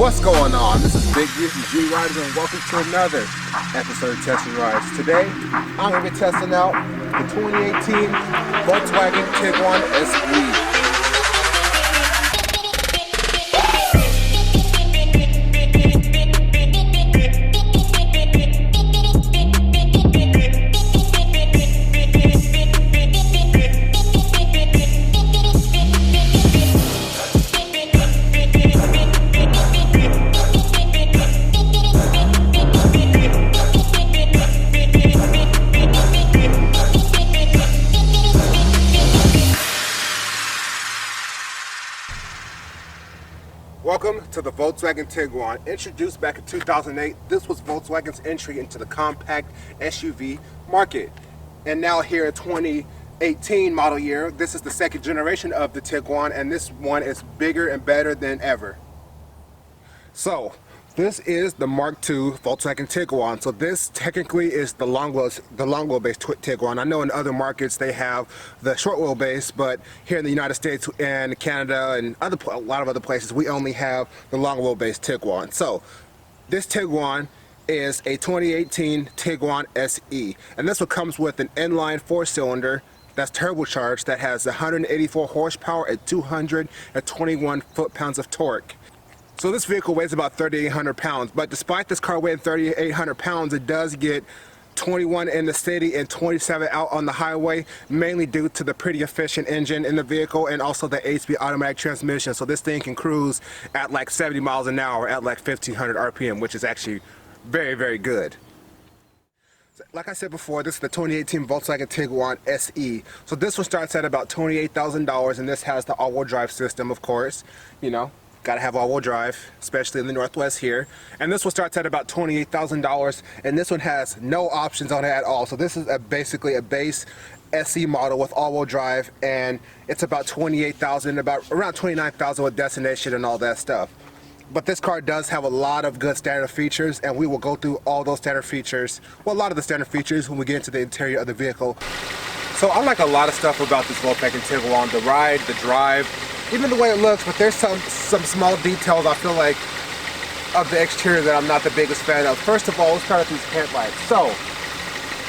What's going on? This is Big D from RYDIN and welcome to another episode of Testing Rides. Today, I'm going to be testing out the 2018 Volkswagen Tiguan SE. Welcome to the Volkswagen Tiguan. Introduced back in 2008, this was Volkswagen's entry into the compact SUV market. And now here in 2018 model year, this is the second generation of the Tiguan, and this one is bigger and better than ever. So, this is the Mark II Volkswagen Tiguan. So this technically is the long wheelbase Tiguan. I know in other markets they have the short wheelbase, but here in the United States and Canada and a lot of other places, we only have the long wheelbase Tiguan. So this Tiguan is a 2018 Tiguan SE, and this one comes with an inline 4-cylinder that's turbocharged that has 184 horsepower at 221 foot-pounds of torque. So this vehicle weighs about 3,800 pounds, but despite this car weighing 3,800 pounds, it does get 21 in the city and 27 out on the highway, mainly due to the pretty efficient engine in the vehicle and also the 8-speed automatic transmission. So this thing can cruise at like 70 miles an hour at like 1,500 RPM, which is actually very, very good. Like I said before, this is the 2018 Volkswagen Tiguan SE. So this one starts at about $28,000, and this has the all-wheel drive system, of course, you know. Gotta have all-wheel drive, especially in the Northwest here. And this one starts at about $28,000, and this one has no options on it at all. So this is basically a base SE model with all-wheel drive, and it's about $28,000, about around $29,000 with destination and all that stuff. But this car does have a lot of good standard features, and we will go through all those standard features, well, a lot of the standard features when we get into the interior of the vehicle. So I like a lot of stuff about this Volkswagen Tiguan, the ride, the drive, even the way it looks, but there's some small details I feel like of the exterior that I'm not the biggest fan of. First of all, let's start with these headlights. So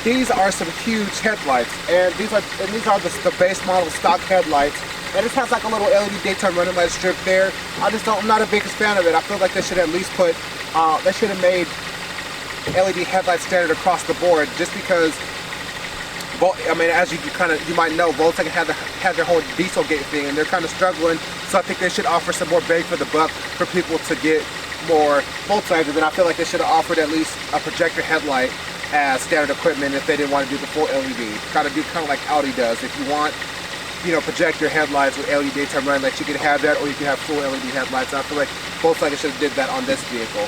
these are some huge headlights, and these are the base model stock headlights, and it has like a little LED daytime running light strip there. I'm not a biggest fan of it. I feel like they should at least put they should have made LED headlights standard across the board, just because. I mean, as you might know, Volkswagen had their whole Dieselgate thing, and they're kind of struggling. So I think they should offer some more bang for the buck for people to get more Volkswagens. And I feel like they should have offered at least a projector headlight as standard equipment if they didn't want to do the full LED. Kind of like Audi does. If you want, you know, projector headlights with LED daytime running lights, you can have that, or you can have full LED headlights. I feel like Volkswagen should have did that on this vehicle.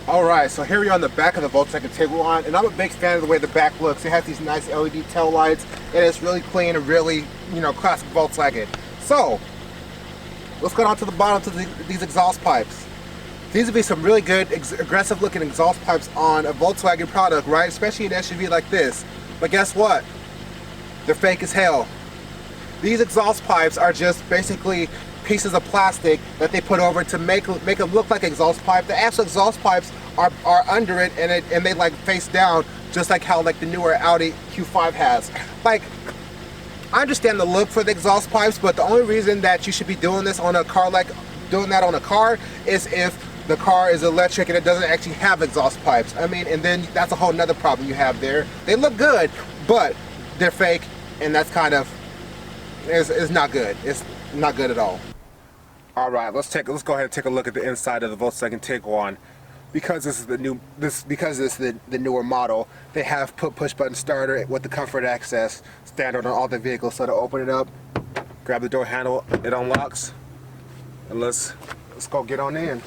Alright, so here we are on the back of the Volkswagen Tiguan, and I'm a big fan of the way the back looks. It has these nice LED tail lights, and it's really clean and really, you know, classic Volkswagen. So, let's go down to the bottom to these exhaust pipes. These would be some really good, aggressive looking exhaust pipes on a Volkswagen product, right? Especially an SUV like this. But guess what? They're fake as hell. These exhaust pipes are just basically pieces of plastic that they put over to make them look like exhaust pipe. The actual exhaust pipes are under it, and they like face down, just like how like the newer Audi Q5 has. Like, I understand the look for the exhaust pipes, but the only reason that you should be doing this on a car, is if the car is electric and it doesn't actually have exhaust pipes. I mean, and then that's a whole nother problem you have there. They look good, but they're fake, and that's kind of it's not good. It's not good at all. All right, let's go ahead and take a look at the inside of the Volkswagen Tiguan. Because this is the newer model, they have put push button starter with the comfort access standard on all the vehicles. So to open it up, grab the door handle, it unlocks, and let's go get on in.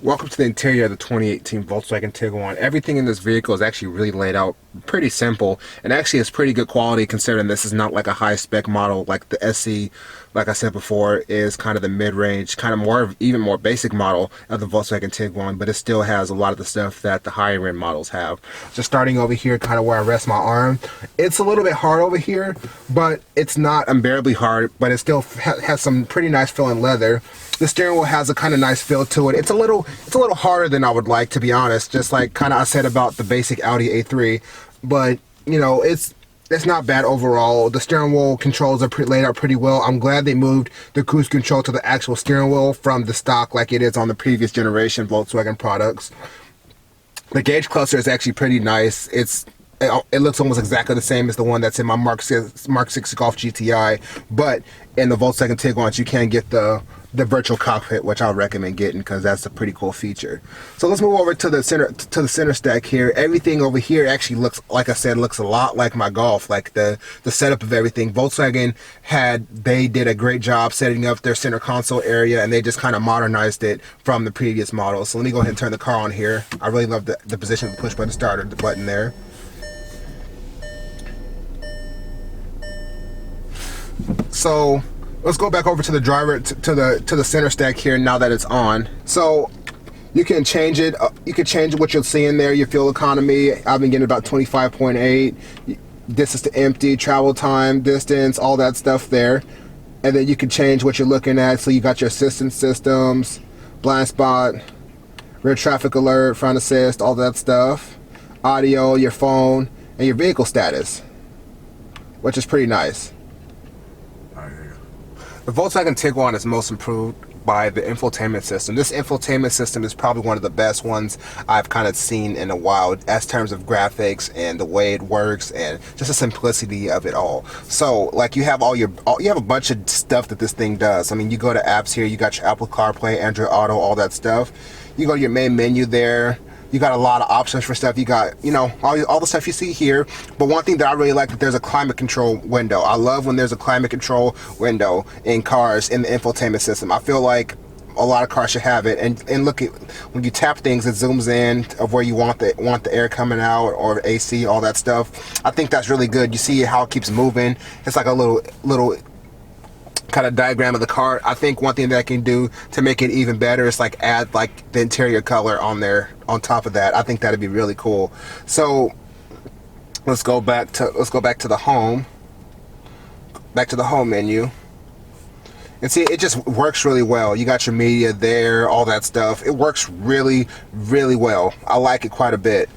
Welcome to the interior of the 2018 Volkswagen Tiguan. Everything in this vehicle is actually really laid out pretty simple, and actually it's pretty good quality considering this is not like a high spec model like the SC. Like I said before, is kind of the mid-range, kind of more, even more basic model of the Volkswagen Tiguan, but it still has a lot of the stuff that the higher end models have. Just starting over here, kind of where I rest my arm, it's a little bit hard over here, but it's not unbearably hard, but it still has some pretty nice feeling leather. The steering wheel has a kind of nice feel to it. It's a little harder than I would like, to be honest, just like kind of I said about the basic Audi A3, but you know, it's not bad overall. The steering wheel controls are laid out pretty well. I'm glad they moved the cruise control to the actual steering wheel from the stock like it is on the previous generation Volkswagen products. The gauge cluster is actually pretty nice. It looks almost exactly the same as the one that's in my Mark 6 Golf GTI, but in the Volkswagen Tiguan you can get the virtual cockpit, which I'll recommend getting because that's a pretty cool feature. So let's move over to the center stack here. Everything over here actually looks, like I said, looks a lot like my Golf, like the setup of everything. Volkswagen they did a great job setting up their center console area, and they just kind of modernized it from the previous model. So let me go ahead and turn the car on here. I really love the position of the push button starter, the button there. So let's go back over to the driver, to the center stack here now that it's on. So you can change it. You can change what you'll see in there. Your fuel economy. I've been getting about 25.8. Distance to empty, travel time, distance, all that stuff there. And then you can change what you're looking at. So you got your assistance systems, blind spot, rear traffic alert, front assist, all that stuff. Audio, your phone, and your vehicle status, which is pretty nice. The Volkswagen Tiguan is most improved by the infotainment system. This infotainment system is probably one of the best ones I've kind of seen in a while as terms of graphics and the way it works and just the simplicity of it all. So like you have you have a bunch of stuff that this thing does. I mean, you go to apps here, you got your Apple CarPlay, Android Auto, all that stuff. You go to your main menu there. You got a lot of options for stuff. You got, you know, all the stuff you see here. But one thing that I really like, that there's a climate control window. I love when there's a climate control window in cars in the infotainment system. I feel like a lot of cars should have it. And look at, when you tap things, it zooms in of where you want the air coming out, or AC, all that stuff. I think that's really good. You see how it keeps moving. It's like a little kind of diagram of the car. I think one thing that I can do to make it even better is like add like the interior color on there on top of that. I think that'd be really cool. So let's go back to the home menu, and see, it just works really well. You got your media there, all that stuff. It works really, really well. I like it quite a bit.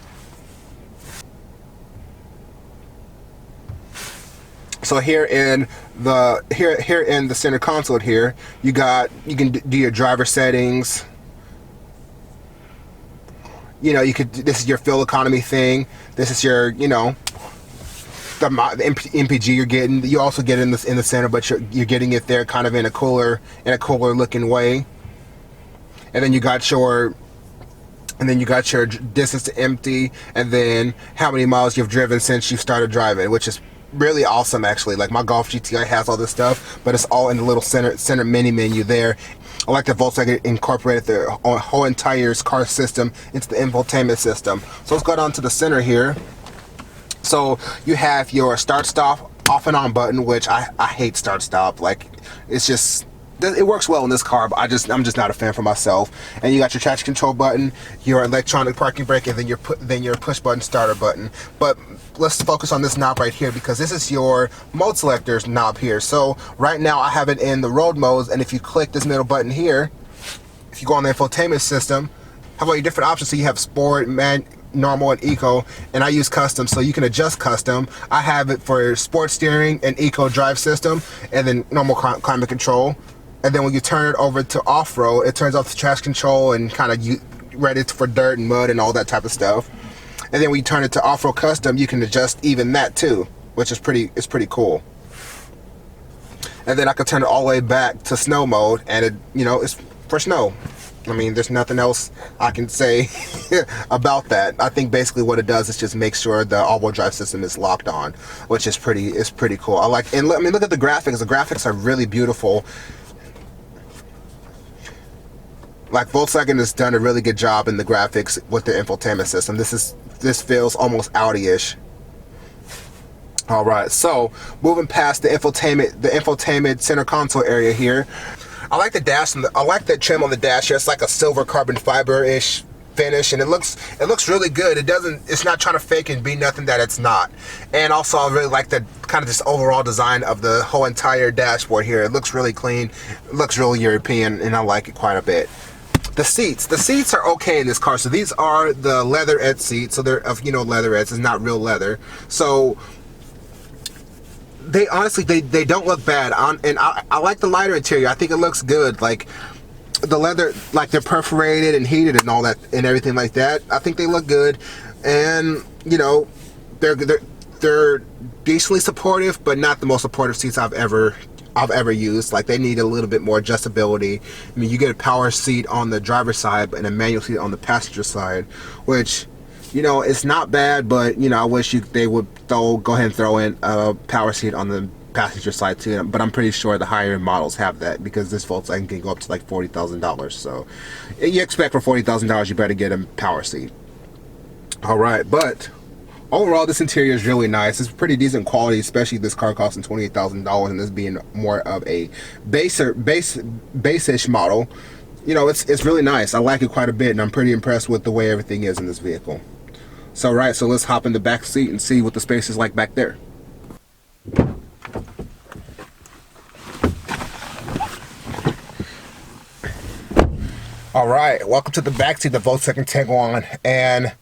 So here in the center console here, you can do your driver settings. You know, this is your fuel economy thing. This is your, you know, the MPG you're getting. You also get in the center, but you're getting it there kind of in a cooler looking way. And then you got your distance to empty, and then how many miles you've driven since you started driving, which is really awesome actually. Like my Golf GTI has all this stuff, but it's all in the little center mini menu there. I like that Volkswagen incorporated their whole entire car system into the infotainment system. So let's go down to the center here. So you have your start stop off and on button, which I hate start stop. Like, it's just, it works well in this car, but I'm just not a fan for myself. And you got your traction control button, your electronic parking brake, and then your push button starter button. But let's focus on this knob right here, because this is your mode selectors knob here. So right now I have it in the road modes, and if you click this middle button here, if you go on the infotainment system, how about your different options? So you have sport, normal, and eco, and I use custom, so you can adjust custom. I have it for sport steering and eco drive system, and then normal climate control. And then when you turn it over to off-road, it turns off the traction control and kind of ready for dirt and mud and all that type of stuff. And then when you turn it to off-road custom, you can adjust even that too, which is pretty cool. And then I can turn it all the way back to snow mode, and it, you know, it's for snow. I mean, there's nothing else I can say about that. I think basically what it does is just make sure the all-wheel drive system is locked on, which is pretty cool. I like, and I mean, look at the graphics. The graphics are really beautiful. Like, Volkswagen has done a really good job in the graphics with the infotainment system. This feels almost Audi-ish. All right, so moving past the infotainment center console area here, I like the dash and I like the trim on the dash here. It's like a silver carbon fiber-ish finish, and it looks really good. It's not trying to fake and be nothing that it's not. And also I really like the kind of just overall design of the whole entire dashboard here. It looks really clean, it looks really European, and I like it quite a bit. The seats are okay in this car. So these are the leatherette seats, so they're of, you know, leatherettes. It's not real leather, so they honestly they don't look bad on. And I like the lighter interior. I think it looks good. Like the leather, like they're perforated and heated and all that and everything like that. I think they look good, and you know, they're decently supportive, but not the most supportive seats I've ever used. Like they need a little bit more adjustability. I mean, you get a power seat on the driver's side and a manual seat on the passenger side, which, you know, it's not bad, but you know, I wish they would go ahead and throw in a power seat on the passenger side too. But I'm pretty sure the higher end models have that, because this Volkswagen can go up to like $40,000. So you expect for $40,000 you better get a power seat. All right, but overall this interior is really nice. It's pretty decent quality, especially this car costing $28,000 and this being more of a base-ish model. You know, it's really nice. I like it quite a bit, and I'm pretty impressed with the way everything is in this vehicle. So right, so let's hop in the back seat and see what the space is like back there. All right, welcome to the backseat of the Volkswagen Tiguan, and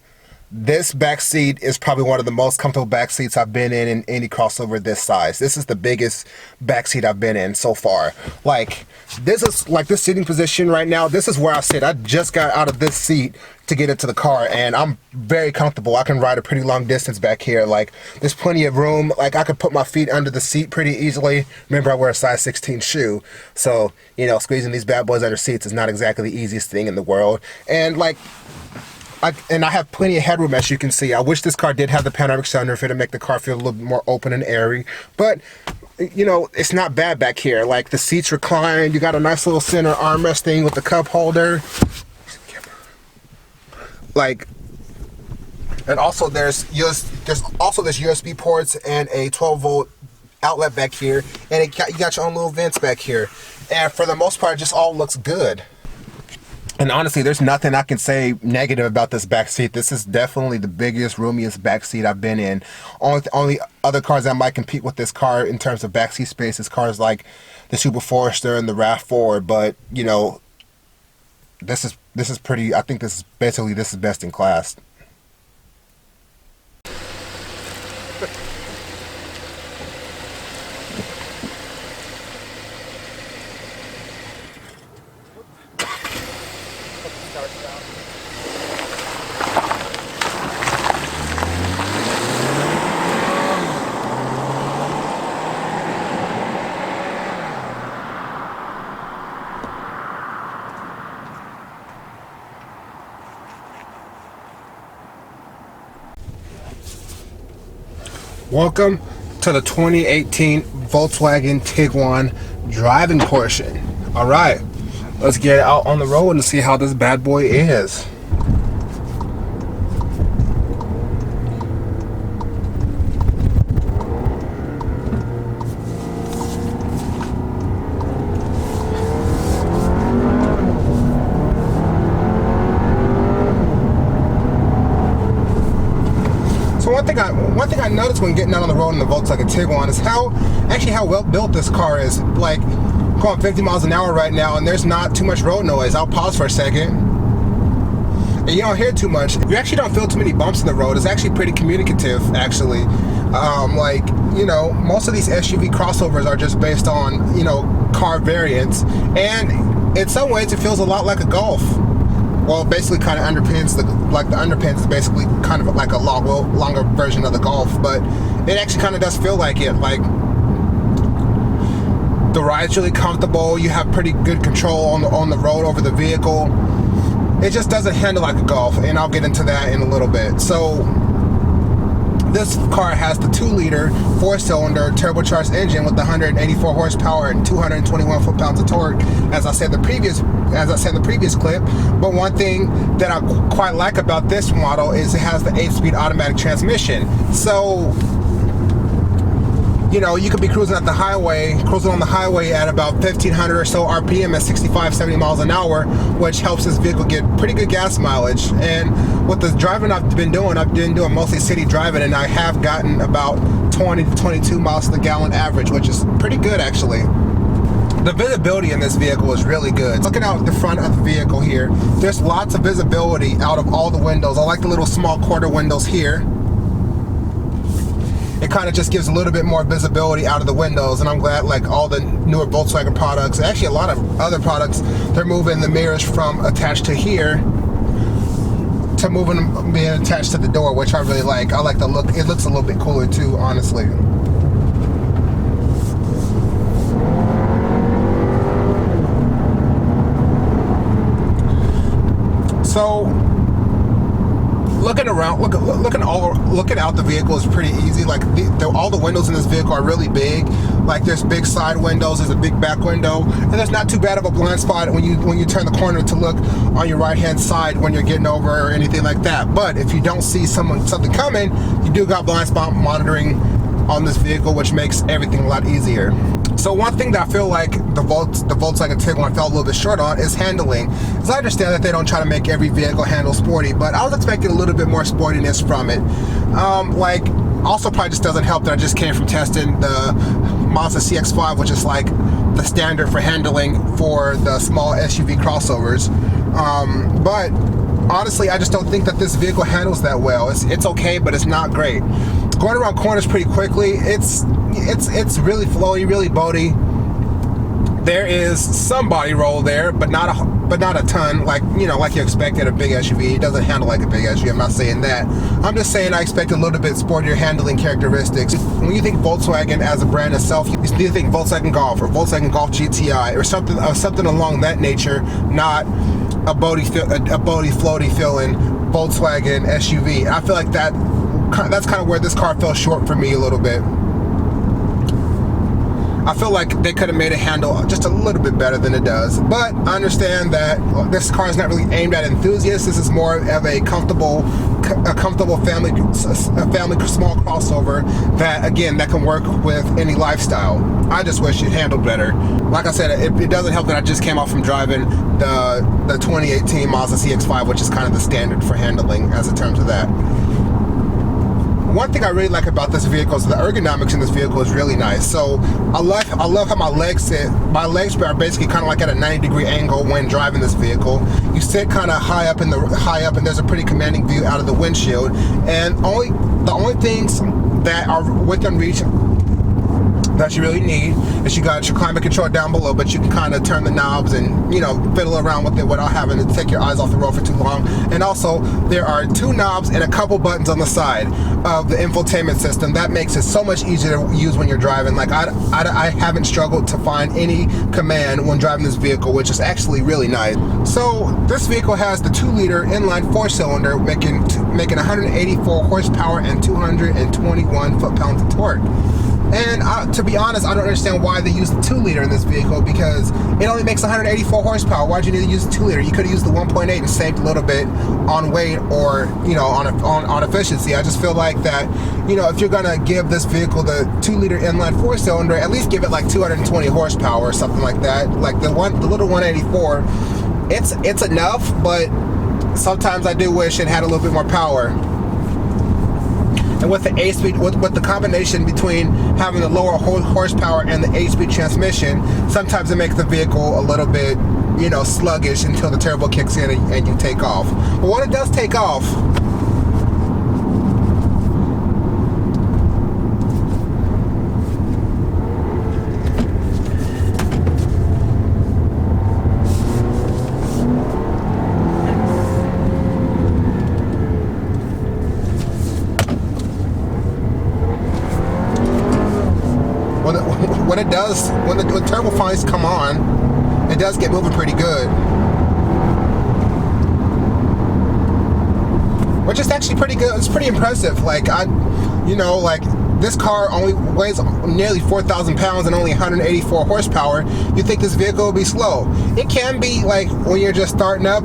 this back seat is probably one of the most comfortable back seats I've been in any crossover this size. This is the biggest back seat I've been in so far. Like, this is like this sitting position right now. This is where I sit. I just got out of this seat to get into the car, and I'm very comfortable. I can ride a pretty long distance back here. Like, there's plenty of room. Like, I could put my feet under the seat pretty easily. Remember, I wear a size 16 shoe, so you know, squeezing these bad boys under seats is not exactly the easiest thing in the world. And like, I have plenty of headroom, as you can see. I wish this car did have the panoramic sunroof. It'd make the car feel a little bit more open and airy. But, you know, it's not bad back here. Like, the seats recline. You got a nice little center armrest thing with the cup holder. Like, and also there's also this USB ports and a 12-volt outlet back here. And you got your own little vents back here. And for the most part, it just all looks good. And honestly, there's nothing I can say negative about this back seat. This is definitely the biggest, roomiest back seat I've been in. Only other cars that might compete with this car in terms of backseat space is cars like the Super Forester and the RAV4. But you know, this is pretty. I think this is best in class. Welcome to the 2018 Volkswagen Tiguan driving portion. All right, let's get out on the road and see how this bad boy is. One thing I noticed when getting out on the road in the Volkswagen Tiguan is how well built this car is. Like, going 50 miles an hour right now, and there's not too much road noise. I'll pause for a second, and you don't hear too much. You actually don't feel too many bumps in the road. It's actually pretty communicative, actually. Like, you know, most of these SUV crossovers are just based on, you know, car variants, and in some ways it feels a lot like a Golf. Well, it basically kind of underpins the underpins is basically kind of like a longer version of the Golf, but it actually kind of does feel like it. Like, the ride's really comfortable. You have pretty good control on the road over the vehicle. It just doesn't handle like a Golf, and I'll get into that in a little bit. So this car has the 2-liter 4-cylinder turbocharged engine with 184 horsepower and 221 foot-pounds of torque, as I said in the previous clip. But one thing that I quite like about this model is it has the 8-speed automatic transmission. So you know, you could be cruising on the highway at about 1,500 or so RPM at 65, 70 miles an hour, which helps this vehicle get pretty good gas mileage. And with the driving I've been doing mostly city driving, and I have gotten about 20 to 22 miles to the gallon average, which is pretty good actually. The visibility in this vehicle is really good. Looking out the front of the vehicle here, there's lots of visibility out of all the windows. I like the little small quarter windows here. It kind of just gives a little bit more visibility out of the windows, and I'm glad like all the newer Volkswagen products, actually a lot of other products, they're moving the mirrors from attached to here to moving them being attached to the door, which I really like. I like the look. It looks a little bit cooler too, honestly. So looking around, looking out the vehicle is pretty easy. Like all the windows in this vehicle are really big. Like there's big side windows, there's a big back window, and there's not too bad of a blind spot when you turn the corner to look on your right hand side when you're getting over or anything like that. But if you don't see something coming, you do got blind spot monitoring on this vehicle, which makes everything a lot easier. So one thing that I feel like the Volkswagen Tiguan fell a little bit short on is handling. Because I understand that they don't try to make every vehicle handle sporty, but I was expecting a little bit more sportiness from it. Like, also probably just doesn't help that I just came from testing the Mazda CX-5, which is like the standard for handling for the small SUV crossovers. But honestly, I just don't think that this vehicle handles that well. It's okay, but it's not great. Going around corners pretty quickly, it's really flowy, really boaty. There is some body roll there, but not a ton, like, you know, like you expected a big SUV. It doesn't handle like a big SUV. I'm not saying that. I'm just saying I expect a little bit sportier handling characteristics. When you think Volkswagen as a brand itself, you think Volkswagen Golf or Volkswagen Golf GTI or something along that nature, not a boaty floaty feeling Volkswagen SUV. I feel like that's kind of where this car fell short for me a little bit. I feel like they could have made it handle just a little bit better than it does, but I understand that this car is not really aimed at enthusiasts. This is more of a comfortable family small crossover that, again, that can work with any lifestyle. I just wish it handled better. Like I said, it doesn't help that I just came off from driving the 2018 Mazda CX-5, which is kind of the standard for handling as in terms of that. One thing I really like about this vehicle is the ergonomics in this vehicle is really nice. So I love how my legs sit. My legs are basically kind of like at a 90-degree angle when driving this vehicle. You sit kind of high up, and there's a pretty commanding view out of the windshield. And the only things that are within reach that you really need is you got your climate control down below, but you can kind of turn the knobs and, you know, fiddle around with it without having to take your eyes off the road for too long. And also there are 2 knobs and a couple buttons on the side of the infotainment system. That makes it so much easier to use when you're driving. Like I haven't struggled to find any command when driving this vehicle, which is actually really nice. So this vehicle has the 2-liter inline 4-cylinder making 184 horsepower and 221 foot-pounds of torque. And to be honest, I don't understand why they use the 2-liter in this vehicle, because it only makes 184 horsepower. Why'd you need to use the 2-liter? You could have used the 1.8 and saved a little bit on weight or, you know, on efficiency. I just feel like that, you know, if you're gonna give this vehicle the 2-liter inline 4-cylinder, at least give it like 220 horsepower or something like that. Like the little 184, it's enough, but sometimes I do wish it had a little bit more power. And with the 8-speed, with the combination between having the lower horsepower and the 8-speed transmission, sometimes it makes the vehicle a little bit, you know, sluggish until the turbo kicks in and you take off. But when it does take off, when the turbo finally come on, it does get moving pretty good, which is actually pretty good. It's pretty impressive. Like like this car only weighs nearly 4,000 pounds and only 184 horsepower. You think this vehicle will be slow? It can be, like when you're just starting up,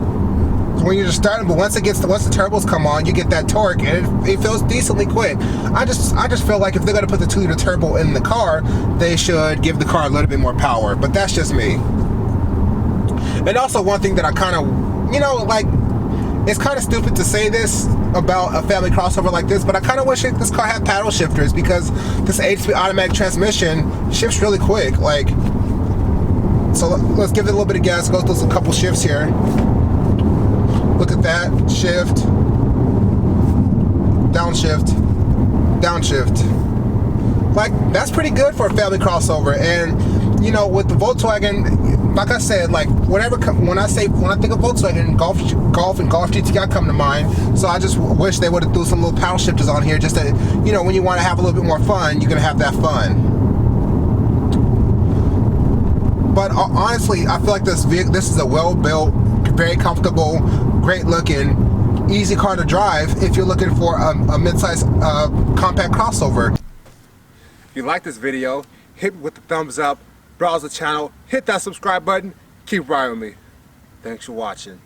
when you're just starting, but once the turbos come on, you get that torque, and it feels decently quick. I just feel like if they're gonna put the 2-liter turbo in the car, they should give the car a little bit more power. But that's just me. And also, one thing that I kind of, you know, like, it's kind of stupid to say this about a family crossover like this, but I kind of wish this car had paddle shifters, because this 8-speed automatic transmission shifts really quick. Like, so let's give it a little bit of gas. Go through a couple shifts here. Look at that. Shift. Downshift. Downshift. Like, that's pretty good for a family crossover. And, you know, with the Volkswagen, like I said, like, when I think of Volkswagen, Golf and Golf GTI come to mind. So I just wish they would have threw some little paddle shifters on here, just to, you know, when you want to have a little bit more fun, you're going to have that fun. But honestly, I feel like this is a well-built, very comfortable, great-looking, easy car to drive if you're looking for a mid-size compact crossover. If you like this video, hit me with the thumbs up, browse the channel, hit that subscribe button, keep riding with me. Thanks for watching.